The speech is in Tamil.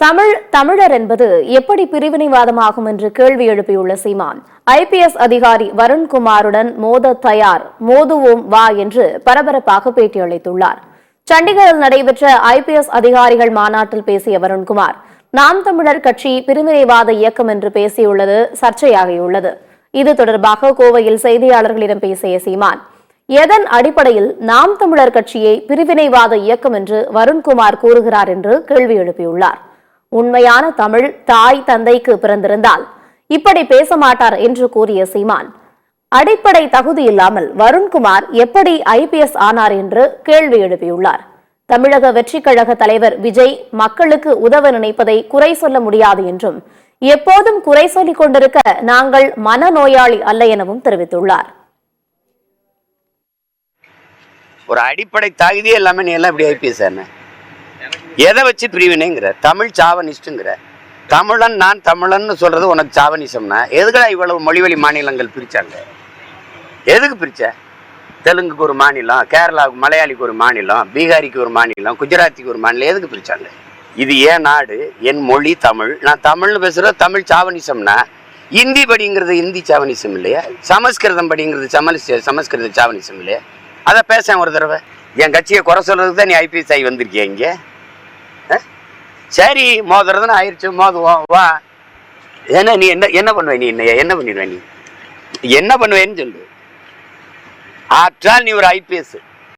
தமிழர் என்பது எப்படி பிரிவினைவாதமாகும் என்று கேள்வி எழுப்பியுள்ள சீமான், ஐபிஎஸ் அதிகாரி வருண்குமாருடன் மோத தயார், மோதுவோம் வா என்று பரபரப்பாக பேட்டியளித்துள்ளார். சண்டிகரில் நடைபெற்ற ஐபிஎஸ் அதிகாரிகள் மாநாட்டில் பேசிய வருண்குமார், நாம் தமிழர் கட்சி பிரிவினைவாத இயக்கம் என்று பேசியுள்ளது சர்ச்சையாகியுள்ளது. இது தொடர்பாக கோவையில் செய்தியாளர்களிடம் பேசிய சீமான், எதன் அடிப்படையில் நாம் தமிழர் கட்சியை பிரிவினைவாத இயக்கம் என்று வருண்குமார் கூறுகிறார் என்று கேள்வி எழுப்பியுள்ளார். உண்மையான தமிழ் தாய் தந்தைக்கு பிறந்திருந்தால் இப்படி பேச மாட்டார் என்று கூறிய சீமான், அடிப்படை தகுதி இல்லாமல் வருண்குமார் எப்படி ஐபிஎஸ் ஆனார் என்று கேள்வி எழுப்பியுள்ளார். தமிழக வெற்றிக் கழக தலைவர் விஜய் மக்களுக்கு உதவ நினைப்பதை குறை சொல்ல முடியாது என்றும், எப்போதும் குறை சொல்லிக் கொண்டிருக்க நாங்கள் மனநோயாளி அல்ல எனவும் தெரிவித்துள்ளார். ஒரு அடிப்படை தகுதி எல்லாமே நீ எல்லாம் இப்படி ஐபிஎஸ் எதை வச்சு பிரிவினைங்கிற? தமிழ் சாவனிஸ்டுங்கிற. தமிழன் நான் தமிழன்னு சொல்றது உனக்கு சாவனிசம்னா எதுக்குடா இவ்வளவு மொழிவழி மாநிலங்கள் பிரிச்சாங்க? எதுக்கு பிரிச்ச? தெலுங்குக்கு ஒரு மாநிலம், கேரளாவுக்கு மலையாளிக்கு ஒரு மாநிலம், பீகாரிக்கு ஒரு மாநிலம், குஜராத்திக்கு ஒரு மாநிலம், எதுக்கு பிரிச்சாங்க? இது ஏன் நாடு, என் மொழி தமிழ், நான் தமிழ்னு பேசுற தமிழ் சாவனிசம்னா இந்தி படிங்கிறது இந்தி சாவனிசம் இல்லையா? சமஸ்கிருதம் படிங்கிறது சமஸ்கிருத சாவனிசம் இல்லையா? அதை பேச ஒரு தடவை. என் கட்சியை குறை சொல்றதுக்கு தான் நீ ஐபிஎஸ் ஆகி வந்திருக்கிய இங்க. சரி, மோதுறதுன்னு ஆயிடுச்சு, மோதுவோம் வா. ஏன்னா நீ என்ன பண்ணுவ? நீ என்ன பண்ணிடுவ? நீ என்ன பண்ணுவேன்னு சொல்லு. ஆற்றால் நீ ஒரு ஐபிஎஸ்.